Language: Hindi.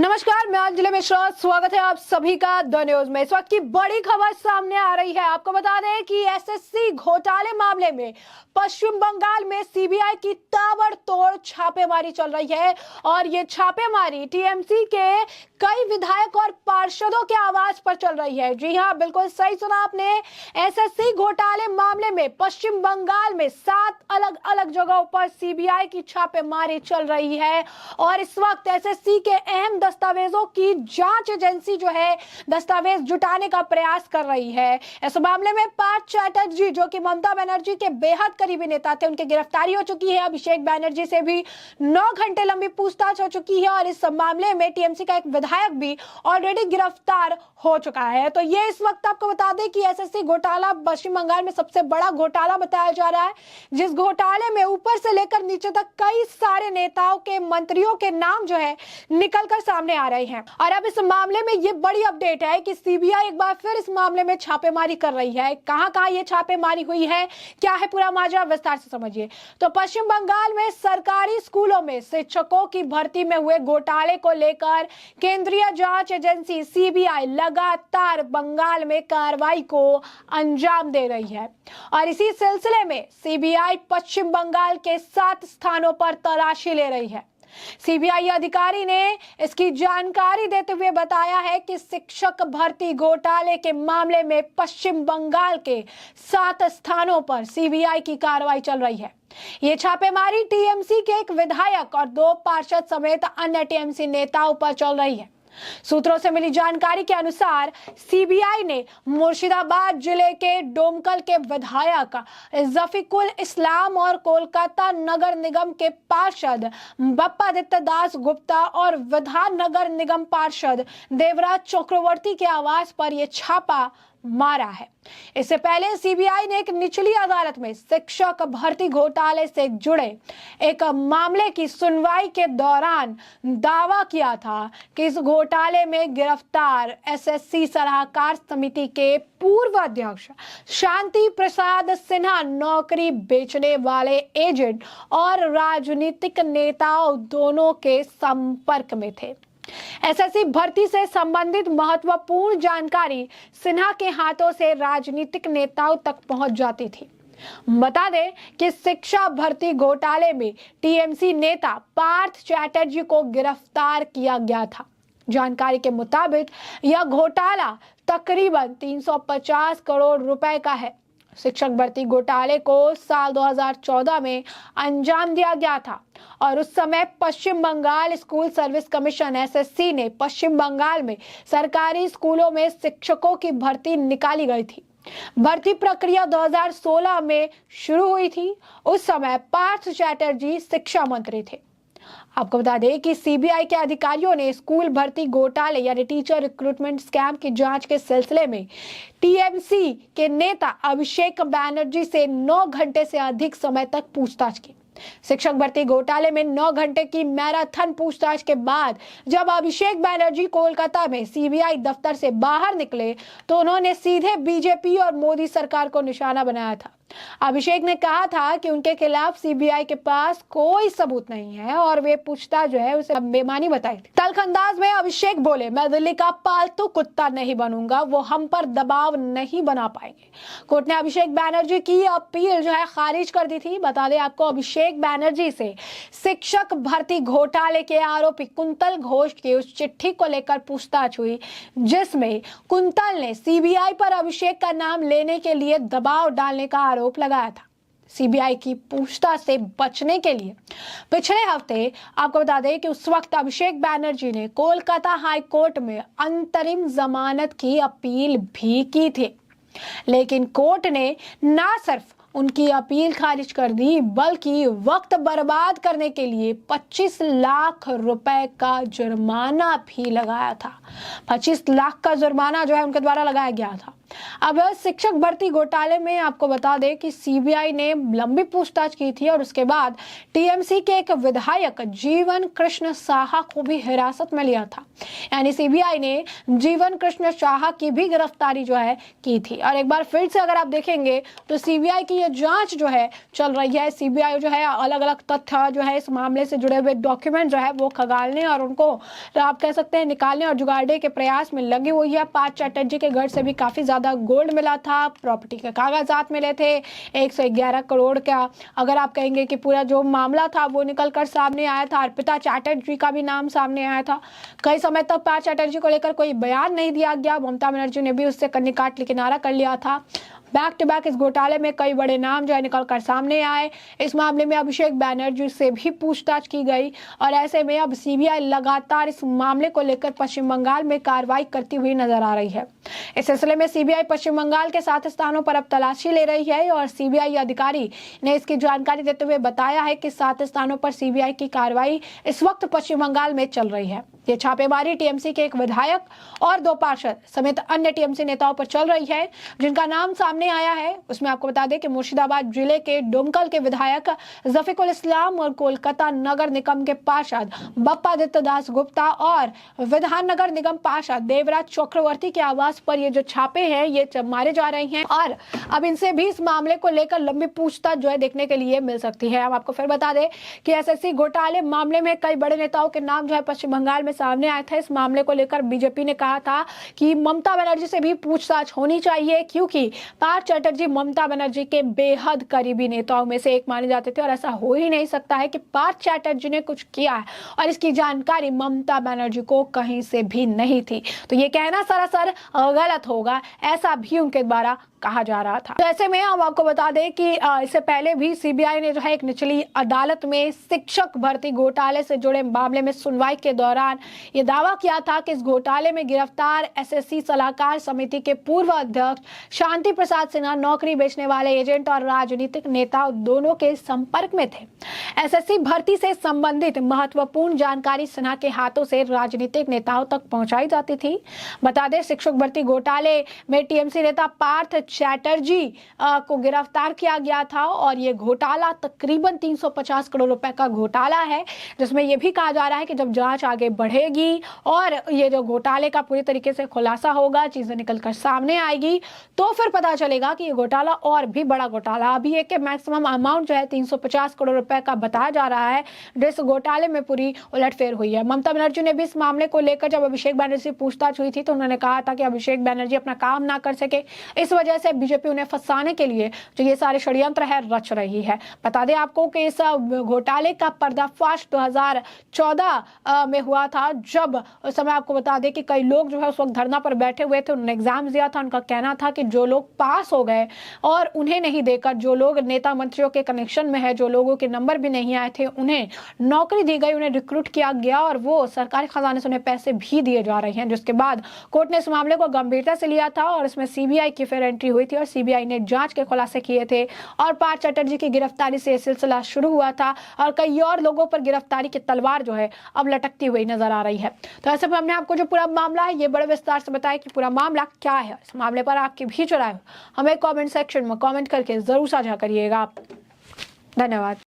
नमस्कार, मैं अंजलि मिश्रा। स्वागत है आप सभी का द न्यूज में। इस वक्त की बड़ी खबर सामने आ रही है। आपको बता दें कि एसएससी घोटाले मामले में पश्चिम बंगाल में सीबीआई की ताबड़तोड़ छापेमारी चल रही है और ये छापेमारी टीएमसी के कई विधायक और पार्षदों के आवास पर चल रही है। जी हां, बिल्कुल सही सुना आपने। एसएससी घोटाले मामले में पश्चिम बंगाल में 7 अलग अलग जगहों पर सीबीआई की छापेमारी चल रही है और इस वक्त एसएससी के अहम दस्तावेजों की जांच एजेंसी जो है दस्तावेज जुटाने का प्रयास कर रही है। इस मामले में पार्थ चैटर्जी जो कि ममता बनर्जी के बेहद करीबी नेता थे, उनकी गिरफ्तारी हो चुकी है। अभिषेक बनर्जी से भी 9 घंटे लंबी पूछताछ हो चुकी है और इस मामले में टीएमसी का एक विधायक भी ऑलरेडी गिरफ्तार हो चुका है। तो ये इस वक्त आपको बता दें कि एसएससी घोटाला पश्चिम बंगाल में सबसे बड़ा घोटाला बताया जा रहा है, जिस घोटाले में ऊपर से लेकर नीचे तक कई सारे नेताओं के, मंत्रियों के नाम जो है निकलकर सामने आ रहे हैं। और अब इस मामले में ये बड़ी अपडेट है कि सीबीआई एक बार फिर इस मामले में छापेमारी कर रही है। कहां-कहां ये छापेमारी हुई है, क्या है पूरा माजरा, विस्तार से समझिए। तो पश्चिम बंगाल में सरकारी स्कूलों में शिक्षकों की भर्ती में हुए घोटाले को लेकर केंद्रीय जांच एजेंसी सीबीआई लगातार बंगाल में कार्रवाई को अंजाम दे रही है और इसी सिलसिले में सीबीआई पश्चिम बंगाल के 7 स्थानों पर तलाशी ले रही है। सीबीआई अधिकारी ने इसकी जानकारी देते हुए बताया है कि शिक्षक भर्ती घोटाले के मामले में पश्चिम बंगाल के 7 स्थानों पर सीबीआई की कार्रवाई चल रही है। ये छापेमारी टीएमसी के एक विधायक और 2 पार्षद समेत अन्य टीएमसी नेताओं पर चल रही है। सूत्रों से मिली जानकारी के अनुसार सीबीआई ने मुर्शिदाबाद जिले के डोमकल के विधायक जफीकुल इस्लाम और कोलकाता नगर निगम के पार्षद बप्पादित्य दास गुप्ता और विधान नगर निगम पार्षद देवराज चक्रवर्ती के आवास पर यह छापा मारा है। इससे पहले सीबीआई ने एक निचली अदालत में शिक्षक भर्ती घोटाले से जुड़े एक मामले की सुनवाई के दौरान दावा किया था कि इस घोटाले में गिरफ्तार एसएससी सलाहकार समिति के पूर्व अध्यक्ष शांति प्रसाद सिन्हा नौकरी बेचने वाले एजेंट और राजनीतिक नेताओं दोनों के संपर्क में थे। एसएससी भर्ती से संबंधित महत्वपूर्ण जानकारी सिन्हा के हाथों से राजनीतिक नेताओं तक पहुंच जाती थी। बता दें कि शिक्षा भर्ती घोटाले में टीएमसी नेता पार्थ चैटर्जी को गिरफ्तार किया गया था। जानकारी के मुताबिक यह घोटाला तकरीबन 350 करोड़ रुपए का है। शिक्षक भर्ती घोटाले को साल 2014 में अंजाम दिया गया था और उस समय Paschim Bangal school service commission SSC ने पश्चिम बंगाल में सरकारी स्कूलों में शिक्षकों की भर्ती निकाली गई थी। भर्ती प्रक्रिया 2016 में शुरू हुई थी। उस समय पार्थ चैटर्जी शिक्षा मंत्री थे। आपको बता दें कि सीबीआई के अधिकारियों ने स्कूल भर्ती घोटाले यानी टीचर रिक्रूटमेंट स्कैम की जांच के सिलसिले में टीएमसी के नेता अभिषेक बनर्जी से 9 घंटे से अधिक समय तक पूछताछ की। शिक्षक भर्ती घोटाले में 9 घंटे की मैराथन पूछताछ के बाद जब अभिषेक बनर्जी कोलकाता में सीबीआई दफ्तर से बाहर निकले तो उन्होंने सीधे बीजेपी और मोदी सरकार को निशाना बनाया था। अभिषेक ने कहा था कि उनके खिलाफ सीबीआई के पास कोई सबूत नहीं है और वे पूछताछ जो है उसे बेमानी बताई थी। तल्खअंदाज में अभिषेक बोले, मैं दिल्ली का पालतू कुत्ता नहीं बनूंगा, वो हम पर दबाव नहीं बना पाएंगे। कोर्ट ने अभिषेक बनर्जी की अपील जो है खारिज कर दी थी। बता दें आपको, अभिषेक बनर्जी से शिक्षक भर्ती घोटाले के आरोपी कुंतल घोष की उस चिट्ठी को लेकर पूछताछ हुई जिसमें कुंतल ने सीबीआई पर अभिषेक का नाम लेने के लिए दबाव डालने का आरोप लगाया था। सीबीआई की पूछताछ से बचने के लिए पिछले हफ्ते आपको बता दें कि उस वक्त अभिषेक बनर्जी ने कोलकाता हाई कोर्ट में अंतरिम जमानत की अपील भी की थी, लेकिन कोर्ट ने ना सिर्फ उनकी अपील खारिज कर दी बल्कि वक्त बर्बाद करने के लिए 25 लाख रुपए का जुर्माना भी लगाया था। 25 लाख का जुर्माना जो है उनके द्वारा लगाया गया था। अब शिक्षक भर्ती घोटाले में आपको बता दें कि सीबीआई ने लंबी पूछताछ की थी और उसके बाद टीएमसी के एक विधायक जीवन कृष्ण साहा को भी हिरासत में लिया था। यानी सीबीआई ने जीवन कृष्ण शाह की भी गिरफ्तारी जो है की थी। और एक बार फिर से अगर आप देखेंगे तो सीबीआई की ये जांच जो है चल रही है। सीबीआई जो है अलग अलग तथ्य जो है इस मामले से जुड़े हुए डॉक्यूमेंट जो है वो खंगालने और उनको आप कह सकते हैं निकालने और जुगाड़ने के प्रयास में लगी हुई है। पार्थ चैटर्जी के घर से भी काफी ज्यादा गोल्ड मिला था, प्रॉपर्टी के कागजात मिले थे 111 करोड़ का। अगर आप कहेंगे कि पूरा जो मामला था वो निकल कर सामने आया था। अर्पिता चैटर्जी का भी नाम सामने आया था। कई समय तक पार्थ चैटर्जी को लेकर कोई बयान नहीं दिया गया। ममता बनर्जी ने भी उससे कन्नी काट किनारा कर लिया था। बैक टू बैक इस घोटाले में कई बड़े नाम जो है निकल कर सामने आए। इस मामले में अभिषेक बैनर्जी से भी पूछताछ की गई और ऐसे में अब सीबीआई लगातार इस मामले को लेकर पश्चिम बंगाल में कार्रवाई करती हुई नजर आ रही है। इस सिलसिले में सीबीआई पश्चिम बंगाल के 7 स्थानों पर अब तलाशी ले रही है और सीबीआई अधिकारी ने इसकी जानकारी देते हुए बताया है कि 7 स्थानों पर सीबीआई की कार्रवाई इस वक्त पश्चिम बंगाल में चल रही है। ये छापेमारी टीएमसी के एक विधायक और 2 पार्षद समेत अन्य टीएमसी नेताओं पर चल रही है, जिनका नाम सामने आया है। उसमें आपको बता दें कि मुर्शिदाबाद जिले के डुमकल के विधायक जफीकुल इस्लाम और कोलकाता नगर निगम के पार्षद बप्पादित्य दास गुप्ता और विधाननगर निगम पार्षद देवराज चक्रवर्ती के आवास पर ये जो छापे हैं ये मारे जा रहे हैं और अब इनसे भी इस मामले को लेकर लंबी पूछताछ जो है देखने के लिए मिल सकती है। हम आपको फिर बता दें कि एसएससी घोटाले मामले में कई बड़े नेताओं के नाम जो है पश्चिम बंगाल में सामने आए थे। इस मामले को लेकर बीजेपी ने कहा था कि ममता बनर्जी से भी पूछताछ होनी चाहिए, क्योंकि पार्थ चैटर्जी ममता बनर्जी के बेहद करीबी नेताओं में से एक माने जाते थे और ऐसा हो ही नहीं सकता है कि पार्थ चैटर्जी ने कुछ किया है और इसकी जानकारी ममता बनर्जी को कहीं से भी नहीं थी। तो ये कहना सरासर गलत होगा, ऐसा भी उनके द्वारा कहा जा रहा था। तो ऐसे में हम आपको बता दें कि इससे पहले भी सीबीआई ने जो है एक निचली अदालत में शिक्षक भर्ती घोटाले से जुड़े मामले में सुनवाई के दौरान ये दावा किया था कि इस घोटाले में गिरफ्तार एसएससी सलाहकार समिति के पूर्व अध्यक्ष शांति प्रसाद सिन्हा नौकरी बेचने वाले एजेंट और राजनीतिक नेता दोनों के संपर्क में थे। एसएससी भर्ती से संबंधित महत्वपूर्ण जानकारी सिन्हा के हाथों से राजनीतिक नेताओं तक पहुंचाई जाती थी। बता दें शिक्षक भर्ती घोटाले में टीएमसी नेता पार्थ चैटर्जी को गिरफ्तार किया गया था और ये घोटाला तकरीबन 350 करोड़ रुपए का घोटाला है, जिसमें यह भी कहा जा रहा है कि जब जांच आगे बढ़ेगी और ये जो घोटाले का पूरी तरीके से खुलासा होगा, चीजें निकलकर सामने आएगी, तो फिर पता चलेगा कि ये घोटाला और भी बड़ा घोटाला। अभी एक मैक्सिमम अमाउंट जो है 350 करोड़ रुपए का बताया जा रहा है, जिस घोटाले में पूरी उलटफेर हुई है। ममता बनर्जी ने भी इस मामले को लेकर जब अभिषेक बैनर्जी से पूछताछ हुई थी तो उन्होंने कहा था कि अभिषेक बैनर्जी अपना काम ना कर सके, इस वजह से बीजेपी उन्हें फंसाने के लिए जो ये सारे षड्यंत्र है रच रही है। बता दें आपको कि इस घोटाले का पर्दाफाश 2014 में हुआ था, जब उस समय आपको बता दें कि कई लोग जो है उस वक्त धरना पर बैठे हुए थे, उन्होंने एग्जाम दिया था। उनका कहना था कि जो लोग पास हो गए और उन्हें नहीं देकर जो लोग नेता मंत्रियों के कनेक्शन में है, जो लोगों के नंबर भी नहीं आए थे, उन्हें नौकरी दी गई, उन्हें रिक्रूट किया गया और वो सरकारी खजाने से उन्हें पैसे भी दिए जा रहे हैं। जिसके बाद कोर्ट ने इस मामले को गंभीरता से लिया था और इसमें सीबीआई की फिर एंट्री हुई थी और सीबीआई ने जांच के खुलासे किए थे और पार्थ चैटर्जी की गिरफ्तारी से सिलसिला शुरू हुआ था और कई और लोगों पर गिरफ्तारी की तलवार जो है अब लटकती हुई नजर आ रही है। तो ऐसे में हमने आपको जो पूरा मामला है ये बड़े विस्तार से बताया कि पूरा मामला क्या है। इस मामले पर आपकी भी राय हमें कमेंट सेक्शन में कमेंट करके जरूर साझा करिएगा। धन्यवाद।